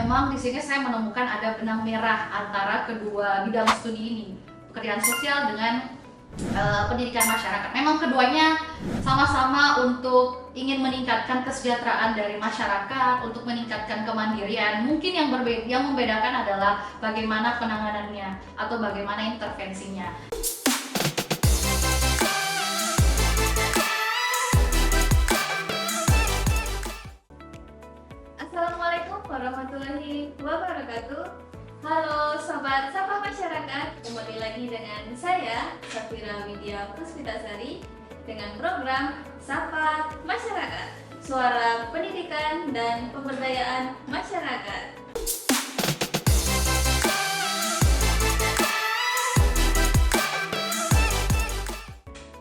memang di sini saya menemukan ada benang merah antara kedua bidang studi ini, pekerjaan sosial dengan pendidikan masyarakat. Memang keduanya sama-sama untuk ingin meningkatkan kesejahteraan dari masyarakat, untuk meningkatkan kemandirian. Mungkin yang membedakan adalah bagaimana penanganannya atau bagaimana intervensinya. Assalamualaikum warahmatullahi wabarakatuh. Halo Sobat Sapa Masyarakat, kembali lagi dengan saya Safira Widya Puspitasari dengan program Sapa Masyarakat, Suara Pendidikan dan Pemberdayaan Masyarakat.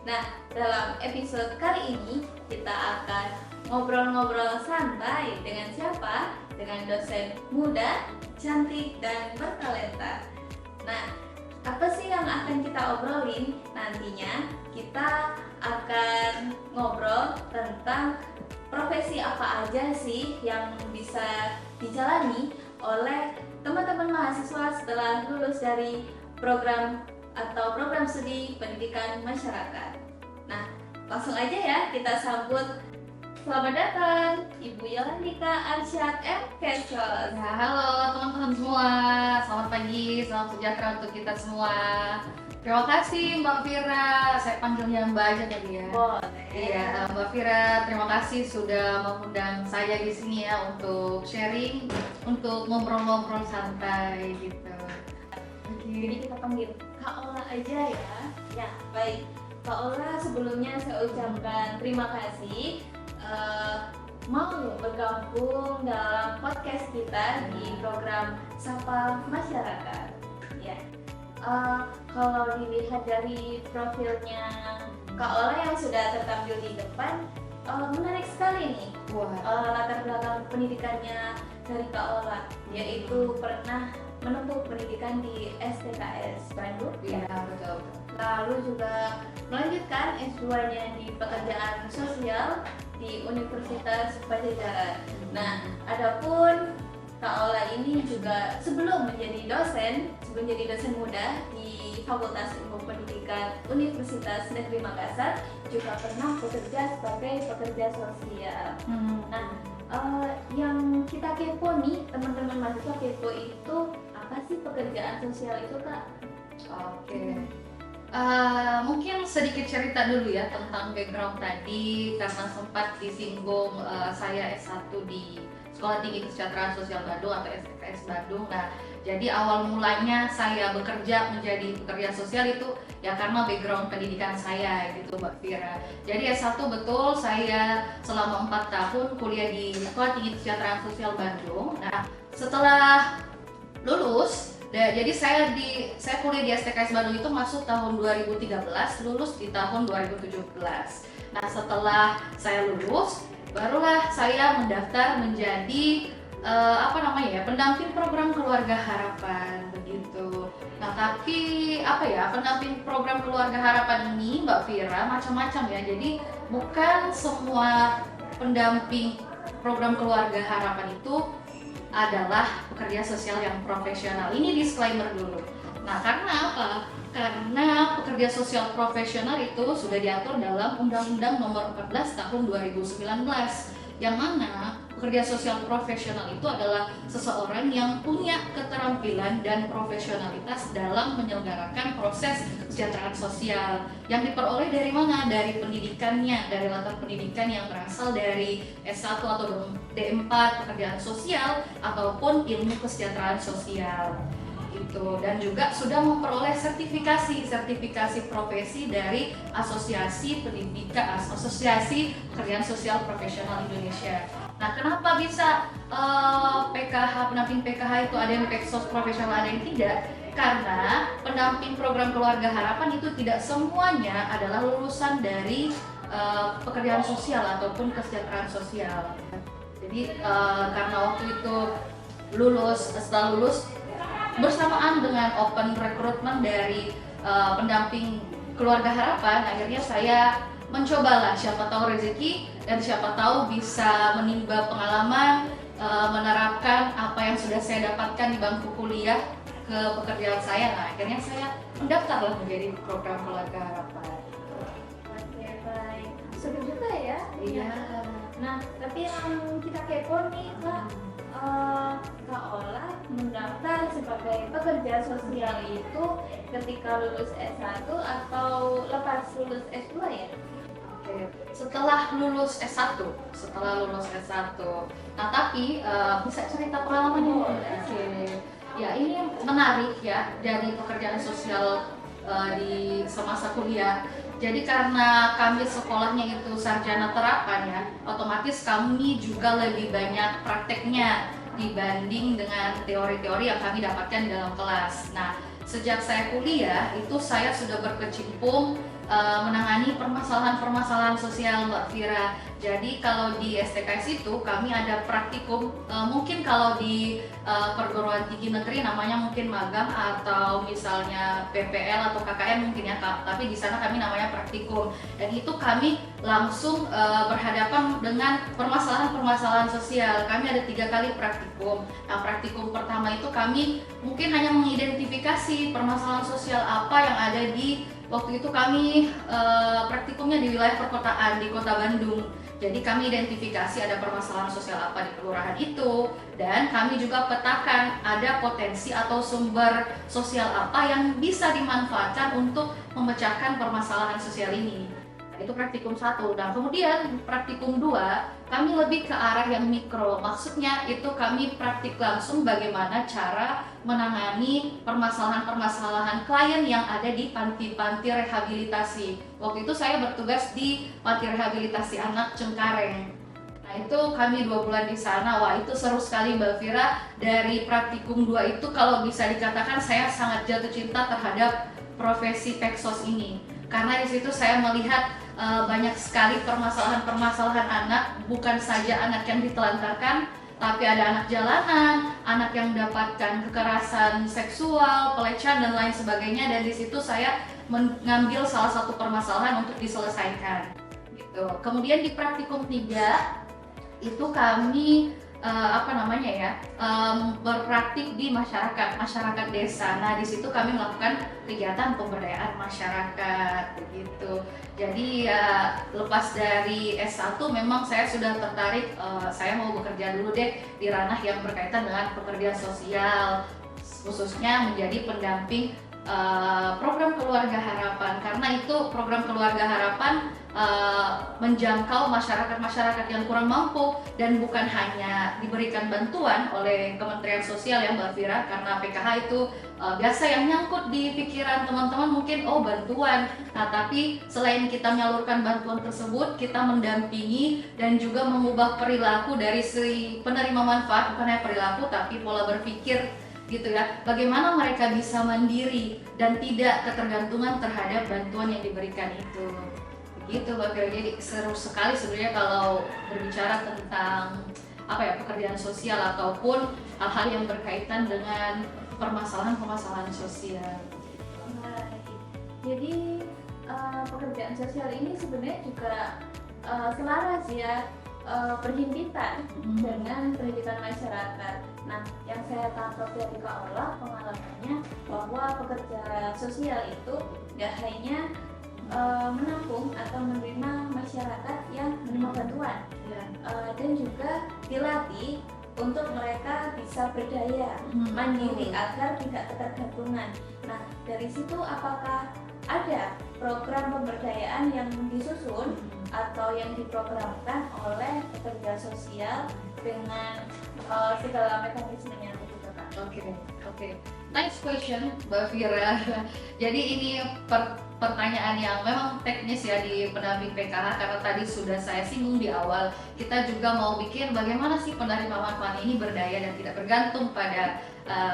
Nah, dalam episode kali ini kita akan ngobrol-ngobrol santai dengan siapa? Dengan dosen muda, cantik, dan bertalenta. Nah, apa sih yang akan kita obrolin? Nantinya kita akan ngobrol tentang profesi apa aja sih yang bisa dijalani oleh teman-teman mahasiswa setelah lulus dari program studi pendidikan masyarakat. Nah, langsung aja ya kita sambut. Selamat datang Ibu Yolandika Arsyad M. Kesos. Ya, halo teman-teman semua, selamat pagi, selamat sejahtera untuk kita semua. Terima kasih Mbak Fira, saya panggilnya Mbak aja tadi ya. Boleh. Iya, Mbak Fira, terima kasih sudah mengundang saya di sini ya untuk sharing, untuk ngobrol-ngobrol santai gitu. Jadi kita panggil Kak Ola aja ya. Ya, baik. Kak Ola, sebelumnya saya ucapkan terima kasih mau bergabung dalam podcast kita di program Sapa Masyarakat. Ya. Kalau dilihat dari profilnya Kak Ola yang sudah tertampil di depan, menarik sekali nih. Latar belakang pendidikannya dari Kak Ola, yaitu pernah menempuh pendidikan di STKS Bandung. Iya, betul. Lalu juga melanjutkan S2-nya di pekerjaan sosial di Universitas Pajajaran. Nah, adapun Kak Ola ini juga sebelum jadi dosen muda di Fakultas Ilmu Pendidikan Universitas Negeri Makassar, juga pernah bekerja sebagai pekerja sosial. Nah, yang kita kepo nih, teman-teman mahasiswa kepo itu apa sih pekerjaan sosial itu, Kak? Oke. Mungkin sedikit cerita dulu ya tentang background tadi, karena sempat disinggung saya S1 di Sekolah Tinggi Kesejahteraan Sosial Bandung atau STKS Bandung. Nah, jadi awal mulanya saya bekerja menjadi pekerja sosial itu ya karena background pendidikan saya gitu Mbak Fira. Jadi S1 betul, saya selama 4 tahun kuliah di Sekolah Tinggi Kesejahteraan Sosial Bandung. Nah, setelah lulus, jadi saya kuliah di STKS Bandung itu masuk tahun 2013, lulus di tahun 2017. Nah, setelah saya lulus, barulah saya mendaftar menjadi pendamping program Keluarga Harapan begitu. Nah, tapi pendamping program Keluarga Harapan ini Mbak Fira macam-macam ya. Jadi bukan semua pendamping program Keluarga Harapan itu adalah pekerja sosial yang profesional. Ini disclaimer dulu. Nah, karena apa? Karena pekerja sosial profesional itu sudah diatur dalam Undang-Undang Nomor 14 Tahun 2019, yang mana pekerja sosial profesional itu adalah seseorang yang punya keterampilan dan profesionalitas dalam menyelenggarakan proses kesejahteraan sosial yang diperoleh dari mana? Dari pendidikannya, dari latar pendidikan yang berasal dari S1 atau D4 pekerjaan sosial ataupun ilmu kesejahteraan sosial gitu. Dan juga sudah memperoleh sertifikasi profesi dari Asosiasi Pekerjaan Sosial Profesional Indonesia. Nah, kenapa bisa pendamping PKH itu ada yang profesional, ada yang tidak? Karena pendamping program Keluarga Harapan itu tidak semuanya adalah lulusan dari pekerjaan sosial ataupun kesejahteraan sosial. Jadi karena waktu itu setelah lulus bersamaan dengan open recruitment dari pendamping Keluarga Harapan, akhirnya saya mencobalah, siapa tahu rezeki dan siapa tahu bisa menimba pengalaman, menerapkan apa yang yang sudah saya dapatkan di bangku kuliah ke pekerjaan saya. Nah, akhirnya saya mendaftarlah menjadi program keluarga harapan. Oke, baik. Seru juga ya. Iya. Nah, tapi yang kita kepo nih Kak, Kak Ola mendaftar sebagai pekerja sosial itu ketika lulus S1 atau lepas lulus S2 ya? Oke, setelah lulus S1. Nah, tapi bisa cerita pengalaman ini? Oke. Ya, ini menarik ya dari pekerjaan sosial di semasa kuliah. Jadi karena kami sekolahnya itu sarjana terapan ya, otomatis kami juga lebih banyak prakteknya dibanding dengan teori-teori yang kami dapatkan dalam kelas. Nah, sejak saya kuliah itu saya sudah berkecimpung menangani permasalahan-permasalahan sosial, Mbak Vira. Jadi kalau di STKS itu kami ada praktikum, mungkin kalau di perguruan tinggi negeri namanya mungkin magang atau misalnya PPL atau KKN mungkin ya Kak. Tapi di sana kami namanya praktikum. Dan itu kami langsung berhadapan dengan permasalahan-permasalahan sosial. Kami ada 3 kali praktikum. Nah, praktikum pertama itu kami mungkin hanya mengidentifikasi permasalahan sosial apa yang ada di waktu itu kami praktikumnya di wilayah perkotaan di Kota Bandung. Jadi kami identifikasi ada permasalahan sosial apa di kelurahan itu, dan kami juga petakan ada potensi atau sumber sosial apa yang bisa dimanfaatkan untuk memecahkan permasalahan sosial ini. Nah, itu praktikum 1. Dan kemudian praktikum 2 kami lebih ke arah yang mikro. Maksudnya itu kami praktik langsung bagaimana cara menangani permasalahan-permasalahan klien yang ada di panti-panti rehabilitasi. Waktu itu saya bertugas di panti rehabilitasi anak Cengkareng. Nah, itu kami 2 bulan di sana. Wah, itu seru sekali Mbak Vira. Dari praktikum 2 itu kalau bisa dikatakan saya sangat jatuh cinta terhadap profesi Peksos ini. Karena di situ saya melihat banyak sekali permasalahan-permasalahan anak, bukan saja anak yang ditelantarkan, tapi ada anak jalanan, anak yang mendapatkan kekerasan seksual, pelecehan dan lain sebagainya. Dan di situ saya mengambil salah satu permasalahan untuk diselesaikan. Gitu. Kemudian di praktikum 3 itu kami berpraktik di masyarakat desa. Nah, di situ kami melakukan kegiatan pemberdayaan masyarakat begitu. Jadi lepas dari S1 memang saya sudah tertarik, saya mau bekerja dulu deh di ranah yang berkaitan dengan pekerjaan sosial, khususnya menjadi pendamping program keluarga harapan, karena itu program keluarga harapan menjangkau masyarakat-masyarakat yang kurang mampu dan bukan hanya diberikan bantuan oleh Kementerian Sosial ya Mbak Vira, karena PKH itu biasa yang nyangkut di pikiran teman-teman mungkin bantuan. Nah, tapi selain kita menyalurkan bantuan tersebut, kita mendampingi dan juga mengubah perilaku dari si penerima manfaat, bukan hanya perilaku tapi pola berpikir gitu ya. Bagaimana mereka bisa mandiri dan tidak ketergantungan terhadap bantuan yang diberikan itu. Begitu Mbak Vira. Jadi seru sekali sebenarnya kalau berbicara tentang pekerjaan sosial ataupun hal-hal yang berkaitan dengan permasalahan-permasalahan sosial. Jadi pekerjaan sosial ini sebenarnya juga selaras ya, berhimpitan dengan pendidikan masyarakat. Nah, yang saya tangkap dari Kak Ola pengalamannya bahwa pekerja sosial itu nggak hanya menampung atau menerima masyarakat yang menerima bantuan, dan juga dilatih untuk mereka bisa berdaya mandiri agar tidak ketergantungan. Nah, dari situ apakah ada program pemberdayaan yang disusun atau yang diprogramkan oleh pekerja sosial dengan segala mekanismenya begitu Kak? Oke. Nice question Mbak Vira. Jadi ini pertanyaan yang memang teknis ya di pendamping PKH, karena tadi sudah saya singgung di awal. Kita juga mau bikin bagaimana sih penerima manfaat ini berdaya dan tidak bergantung pada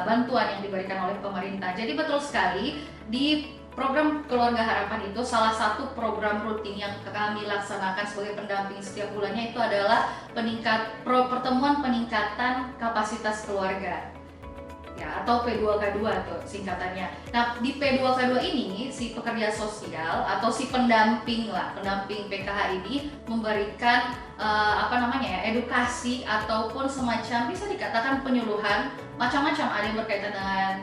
bantuan yang diberikan oleh pemerintah. Jadi betul sekali, di program Keluarga Harapan itu salah satu program rutin yang kami laksanakan sebagai pendamping setiap bulannya itu adalah pertemuan peningkatan kapasitas keluarga. ya, atau P2K2 tuh singkatannya. Nah, di P2K2 ini si pekerja sosial atau si pendamping PKH ini memberikan edukasi ataupun semacam bisa dikatakan penyuluhan macam-macam. Ada yang berkaitan dengan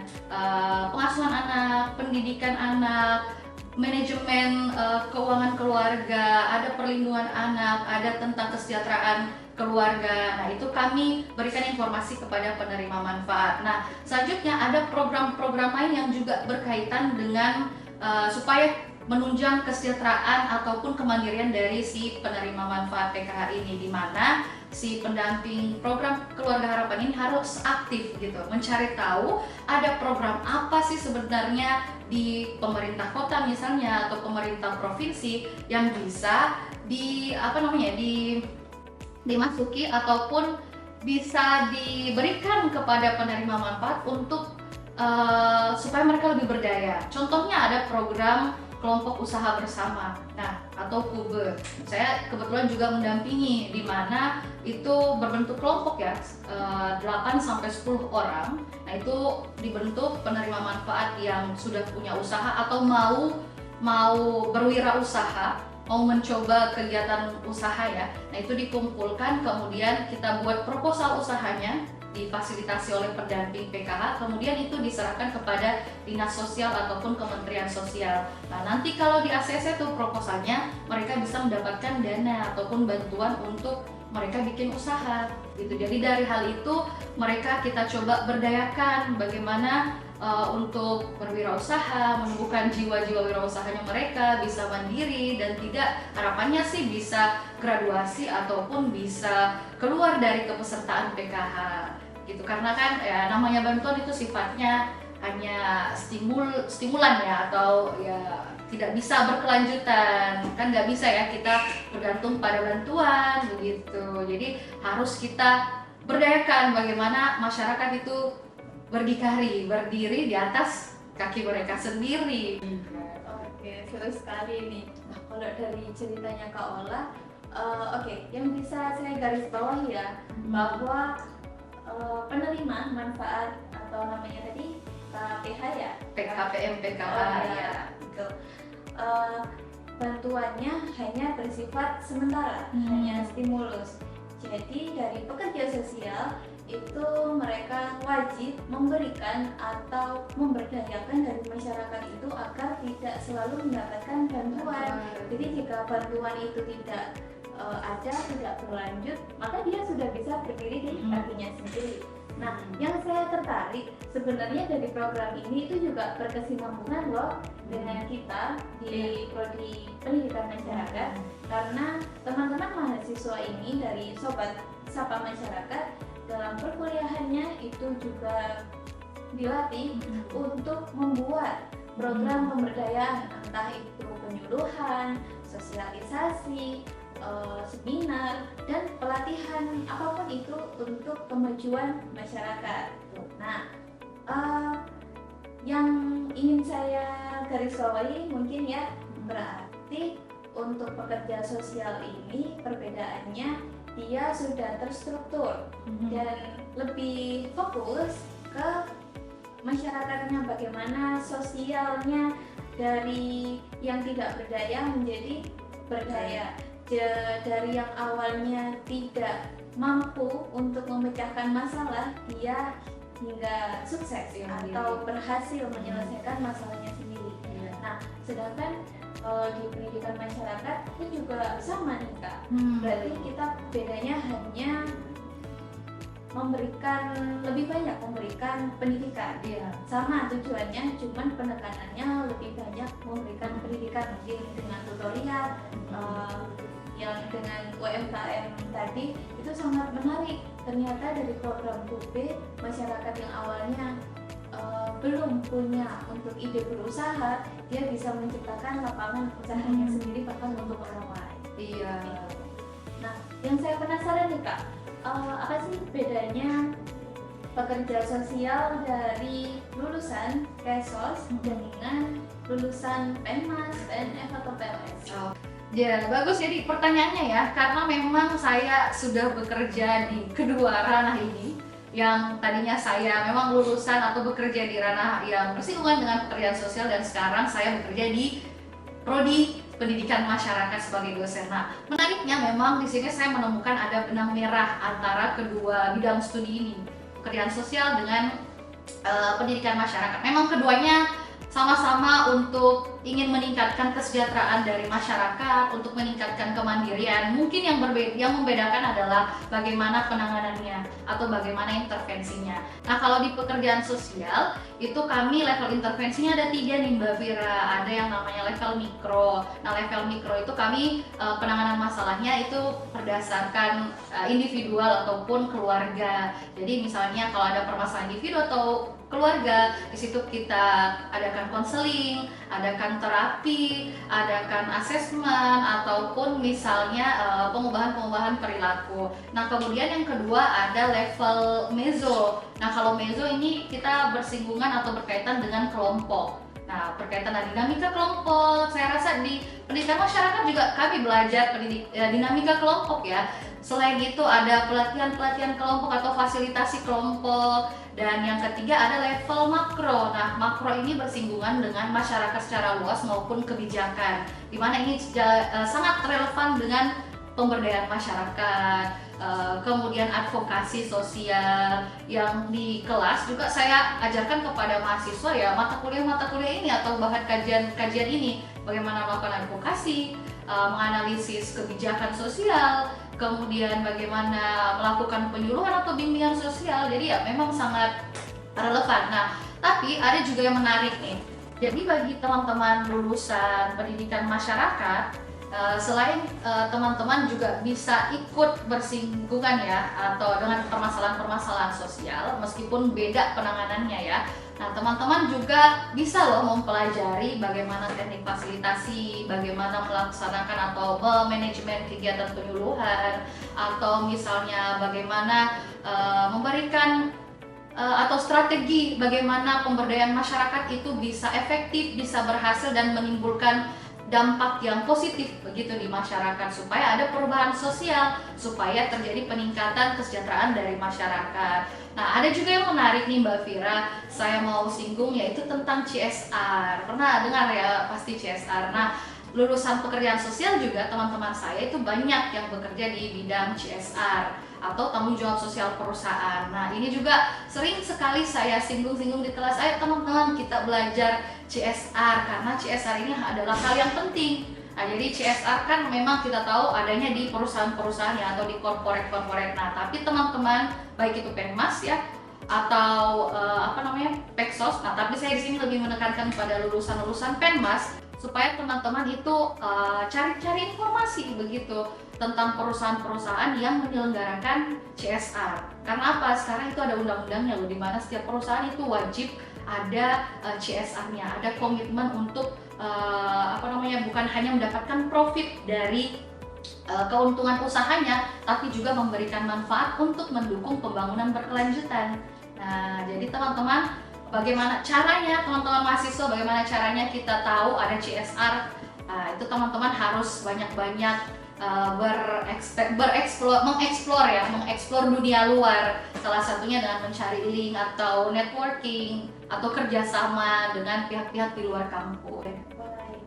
pengasuhan anak, pendidikan anak, manajemen keuangan keluarga, ada perlindungan anak, ada tentang kesejahteraan keluarga. Nah, itu kami berikan informasi kepada penerima manfaat. Nah, selanjutnya ada program-program lain yang juga berkaitan dengan supaya menunjang kesejahteraan ataupun kemandirian dari si penerima manfaat PKH ini, di mana si pendamping program Keluarga Harapan ini harus aktif gitu, mencari tahu ada program apa sih sebenarnya di pemerintah kota misalnya atau pemerintah provinsi yang bisa dimasuki ataupun bisa diberikan kepada penerima manfaat untuk supaya mereka lebih berdaya. Contohnya ada program kelompok usaha bersama, atau KUBE. Saya kebetulan juga mendampingi, di mana itu berbentuk kelompok ya, 8-10 orang. Nah, itu dibentuk penerima manfaat yang sudah punya usaha atau mau berwirausaha, mau mencoba kegiatan usaha ya. Nah, itu dikumpulkan, kemudian kita buat proposal usahanya, difasilitasi oleh pendamping PKH, kemudian itu diserahkan kepada dinas sosial ataupun kementerian sosial. Nah, nanti kalau di ACC tuh proposalnya, mereka bisa mendapatkan dana ataupun bantuan untuk mereka bikin usaha gitu. Jadi dari hal itu mereka kita coba berdayakan bagaimana untuk berwirausaha, menumbuhkan jiwa-jiwa wirausahanya mereka bisa mandiri dan harapannya sih bisa graduasi ataupun bisa keluar dari kepesertaan PKH gitu. Karena kan ya namanya bantuan itu sifatnya hanya stimulan ya, atau ya tidak bisa berkelanjutan, kan nggak bisa ya kita bergantung pada bantuan begitu. Jadi harus kita berdayakan bagaimana masyarakat itu berdiri di atas kaki mereka sendiri. Oke, seru sekali nih. Nah, kalau dari ceritanya Kak Ola, yang bisa saya garis bawahi ya, bahwa penerima manfaat atau namanya tadi KPH ya, PKPM PKH ya, gitu. Bantuannya hanya bersifat sementara, hanya stimulus. Jadi dari pekerja sosial itu mereka wajib memberikan atau memberdayakan dari masyarakat itu agar tidak selalu mendapatkan bantuan. Jadi jika bantuan itu tidak tidak berlanjut, maka dia sudah bisa berdiri di kakinya sendiri. Nah, yang saya tertarik sebenarnya dari program ini itu juga berkesinambungan loh dengan kita di Prodi Pendidikan Masyarakat, karena teman-teman mahasiswa ini dari Sobat Sapa Masyarakat dalam perkuliahannya itu juga dilatih untuk membuat program pemberdayaan, entah itu penyuluhan, sosialisasi, seminar, dan pelatihan apapun itu untuk kemajuan masyarakat. Nah, yang ingin saya garis bawahi mungkin ya, berarti untuk pekerja sosial ini perbedaannya dia sudah terstruktur dan lebih fokus ke masyarakatnya, bagaimana sosialnya dari yang tidak berdaya menjadi berdaya. Dari yang awalnya tidak mampu untuk memecahkan masalah, dia hingga sukses atau berhasil menyelesaikan masalahnya sendiri. Nah, sedangkan di pendidikan masyarakat itu juga sama nih Kak. Berarti kita bedanya hanya lebih banyak memberikan pendidikan. Sama tujuannya, cuman penekanannya lebih banyak memberikan pendidikan, mungkin dengan tutorial, yang dengan UMKM tadi itu sangat menarik. Ternyata dari program KUB, masyarakat yang awalnya belum punya untuk ide berusaha, dia bisa menciptakan lapangan usahanya sendiri bahkan untuk orang lain. Nah, yang saya penasaran nih Kak, apa sih bedanya pekerja sosial dari lulusan KESOS dengan lulusan PENMAS, PNF atau PLS? Ya, bagus. Jadi pertanyaannya ya, karena memang saya sudah bekerja di kedua ranah ini, yang tadinya saya memang lulusan atau bekerja di ranah yang bersinggungan dengan pekerjaan sosial, dan sekarang saya bekerja di prodi pendidikan masyarakat sebagai dosen. Nah, menariknya memang di sini saya menemukan ada benang merah antara kedua bidang studi ini, pekerjaan sosial dengan pendidikan masyarakat. Memang keduanya sama-sama untuk ingin meningkatkan kesejahteraan dari masyarakat, untuk meningkatkan kemandirian. Mungkin yang membedakan adalah bagaimana penanganannya atau bagaimana intervensinya. Nah, kalau di pekerjaan sosial itu kami level intervensinya ada 3 nih Mbak Vira. Ada yang namanya level mikro. Nah, level mikro itu kami penanganan masalahnya itu berdasarkan individual ataupun keluarga. Jadi misalnya kalau ada permasalahan individu atau keluarga, di situ kita adakan konseling, adakan terapi, adakan asesmen, ataupun misalnya pengubahan perilaku. Nah, kemudian yang kedua ada level meso. Nah, kalau meso ini kita bersinggungan atau berkaitan dengan kelompok. Nah, berkaitan dengan dinamika kelompok, saya rasa di pendidikan masyarakat juga kami belajar dinamika kelompok ya. Selain itu ada pelatihan kelompok atau fasilitasi kelompok. Dan yang ketiga ada level makro. Nah, makro ini bersinggungan dengan masyarakat secara luas maupun kebijakan, di mana ini sangat relevan dengan pemberdayaan masyarakat, kemudian advokasi sosial. Yang di kelas juga saya ajarkan kepada mahasiswa ya mata kuliah ini atau bahkan kajian ini, bagaimana melakukan advokasi, menganalisis kebijakan sosial, kemudian bagaimana melakukan penyuluhan atau bimbingan sosial. Jadi ya memang sangat relevan. Nah, tapi ada juga yang menarik nih. Jadi bagi teman-teman lulusan pendidikan masyarakat, selain teman-teman juga bisa ikut bersinggungan ya atau dengan permasalahan-permasalahan sosial meskipun beda penanganannya ya. Nah, teman-teman juga bisa loh mempelajari bagaimana teknik fasilitasi, bagaimana melaksanakan atau manajemen kegiatan penyuluhan, atau misalnya bagaimana memberikan atau strategi bagaimana pemberdayaan masyarakat itu bisa efektif, bisa berhasil dan menimbulkan dampak yang positif begitu di masyarakat, supaya ada perubahan sosial, supaya terjadi peningkatan kesejahteraan dari masyarakat. Nah, ada juga yang menarik nih Mbak Vira, saya mau singgung yaitu tentang CSR. Pernah dengar ya pasti CSR. Nah, lulusan pekerjaan sosial juga teman-teman saya itu banyak yang bekerja di bidang CSR atau tanggung jawab sosial perusahaan. Nah, ini juga sering sekali saya singgung-singgung di kelas. Ayo teman-teman kita belajar CSR, karena CSR ini adalah hal yang penting. Nah, jadi CSR kan memang kita tahu adanya di perusahaan-perusahaan ya, atau di korporat. Nah, tapi teman-teman baik itu Penmas ya atau Peksos. Nah, tapi saya di sini lebih menekankan pada lulusan-lulusan Penmas supaya teman-teman itu cari-cari informasi begitu tentang perusahaan-perusahaan yang menyelenggarakan CSR. Karena apa? Sekarang itu ada undang-undangnya loh, di mana setiap perusahaan itu wajib ada CSR-nya, ada komitmen untuk bukan hanya mendapatkan profit dari keuntungan usahanya, tapi juga memberikan manfaat untuk mendukung pembangunan berkelanjutan. Nah, jadi teman-teman, bagaimana caranya teman-teman mahasiswa, bagaimana caranya kita tahu ada CSR? Itu teman-teman harus banyak-banyak mengeksplor dunia luar. Salah satunya dengan mencari link atau networking atau kerjasama dengan pihak-pihak di luar kampus. Baik.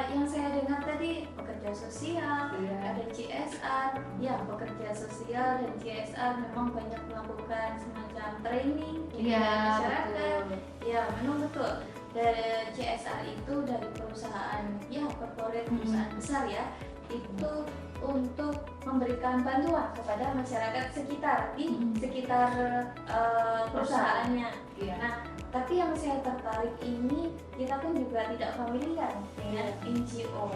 Yang saya dengar tadi pekerja sosial, ada CSR. Ya, pekerja sosial dan CSR memang banyak melakukan semacam training di masyarakat. Betul. Ya, memang betul. Dari CSR itu dari perusahaan, ya korporat, perusahaan besar ya, itu untuk memberikan bantuan kepada masyarakat sekitar di sekitar perusahaannya. Nah, tapi yang saya tertarik ini, kita kan juga tidak familiar dengan NGO.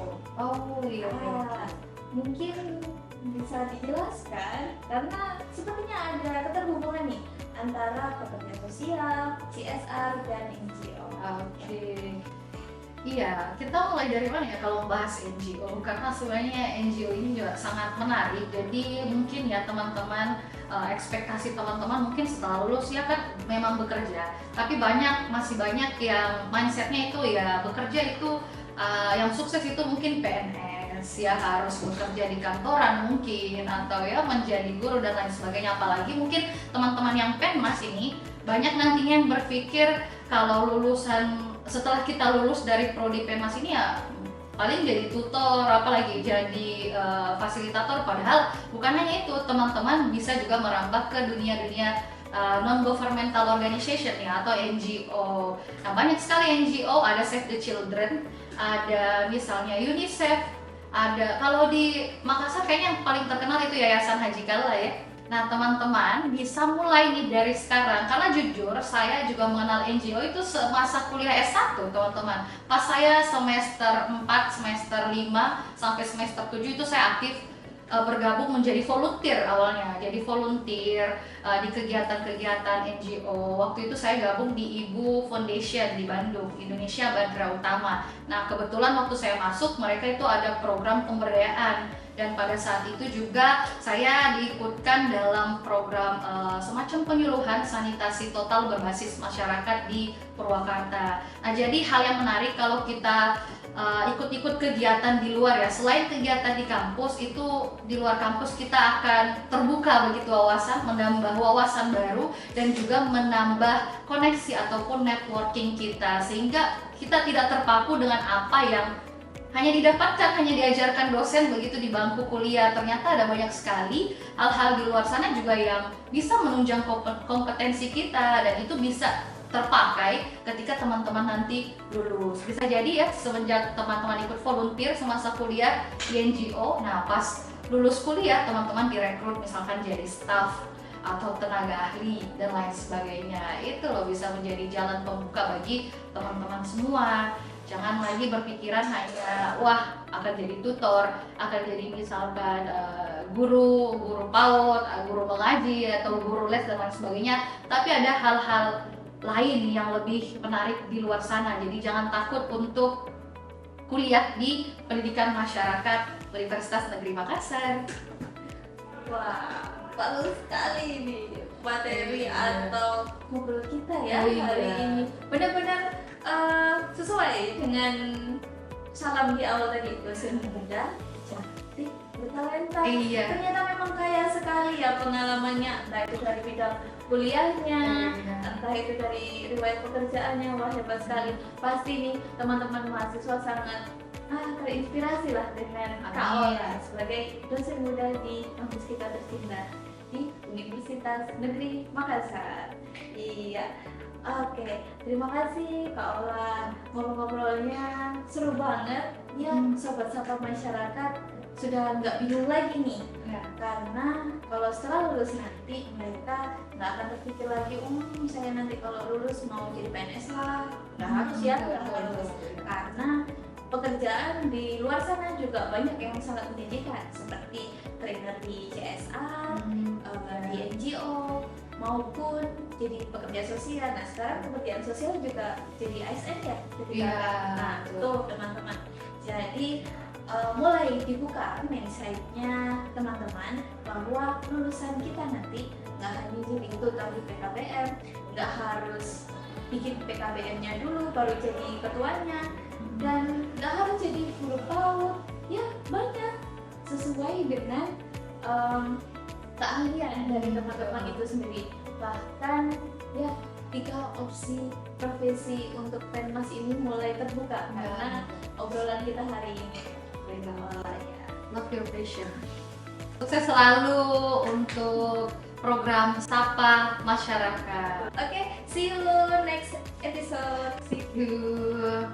Mungkin bisa dijelaskan, karena sepertinya ada keterhubungan nih antara pekerja sosial, CSR, dan NGO. Iya, kita mulai dari mana ya kalau membahas NGO? Karena sebenarnya NGO ini juga sangat menarik. Jadi mungkin ya teman-teman, ekspektasi teman-teman mungkin setelah lulus ya kan memang bekerja. Tapi masih banyak yang mindsetnya itu ya bekerja itu yang sukses itu mungkin PNS freelance ya, harus bekerja di kantoran mungkin, atau ya menjadi guru dan lain sebagainya. Apalagi mungkin teman-teman yang penmas ini banyak nantinya yang berpikir kalau setelah kita lulus dari prodi penmas ini ya paling jadi tutor, apalagi jadi fasilitator. Padahal bukan hanya itu, teman-teman bisa juga merambah ke dunia-dunia non-governmental organization ya, atau NGO. Nah, banyak sekali NGO, ada Save the Children, ada misalnya UNICEF, ada kalau di Makassar kayaknya yang paling terkenal itu Yayasan Haji Kalla ya. Nah, teman-teman bisa mulai nih dari sekarang, karena jujur saya juga mengenal NGO itu semasa kuliah S1 teman-teman. Pas saya semester 4, semester 5, sampai semester 7 itu saya aktif bergabung menjadi volunteer awalnya. Jadi volunteer di kegiatan-kegiatan NGO. Waktu itu saya gabung di Ibu Foundation di Bandung, Indonesia Badra Utama. Nah, kebetulan waktu saya masuk mereka itu ada program pemberdayaan, dan pada saat itu juga saya diikutkan dalam program semacam penyuluhan sanitasi total berbasis masyarakat di Purwakarta. Nah, jadi hal yang menarik kalau kita ikut-ikut kegiatan di luar ya, selain kegiatan di kampus, itu di luar kampus kita akan terbuka begitu wawasan, menambah wawasan baru, dan juga menambah koneksi ataupun networking kita, sehingga kita tidak terpaku dengan apa yang hanya didapatkan, hanya diajarkan dosen begitu di bangku kuliah. Ternyata ada banyak sekali hal-hal di luar sana juga yang bisa menunjang kompetensi kita, dan itu bisa terpakai ketika teman-teman nanti lulus. Bisa jadi ya, semenjak teman-teman ikut volunteer semasa kuliah di NGO, nah pas lulus kuliah teman-teman direkrut misalkan jadi staff atau tenaga ahli dan lain sebagainya. Itu loh bisa menjadi jalan pembuka bagi teman-teman semua. Jangan lagi berpikiran hanya wah akan jadi tutor, akan jadi misalkan guru PAUD, guru mengaji atau guru les dan lain sebagainya. Tapi ada hal-hal lain yang lebih menarik di luar sana. Jadi jangan takut untuk kuliah di Pendidikan Masyarakat Universitas Negeri Makassar. Wah, bagus sekali nih materi atau ngobrol kita ya hari ini. Benar-benar sesuai dengan salam di awal tadi, dosen muda, cantik, bertalenta. Ternyata memang kaya sekali ya pengalamannya, entah itu dari bidang kuliahnya, entah itu dari riwayat pekerjaannya. Wah, hebat sekali. Pasti nih teman-teman mahasiswa sangat terinspirasi lah dengan Kak Ola sebagai dosen muda di kampus kita tercinta di Universitas Negeri Makassar. Iya. Oke, terima kasih Kak Ola, ngobrol-ngobrolnya seru banget ya. Sobat-sobat masyarakat sudah nggak bingung lagi nih ya, karena kalau setelah lulus nanti mereka nggak akan terpikir lagi, saya nanti kalau lulus mau jadi PNS lah. Nggak harus ya, nggak harus, karena pekerjaan di luar sana juga banyak yang sangat menjanjikan, seperti trainer di CSR, di NGO, maupun jadi pekerja sosial. Nah, sekarang pekerjaan sosial juga jadi ASN ya, nah betul teman-teman. Jadi mulai dibuka mindset-nya teman-teman bahwa lulusan kita nanti nggak hanya jadi tutor di PKBM, nggak harus bikin PKBM-nya dulu baru jadi ketuanya, dan nggak harus jadi guru PAUD ya, banyak sesuai dengan keahlian dari teman-teman itu sendiri. Bahkan ya 3 opsi profesi untuk penmas ini mulai terbuka karena obrolan kita hari ini. Love your passion. Sukses selalu untuk program Sapa Masyarakat. Oke, see you next episode. See you.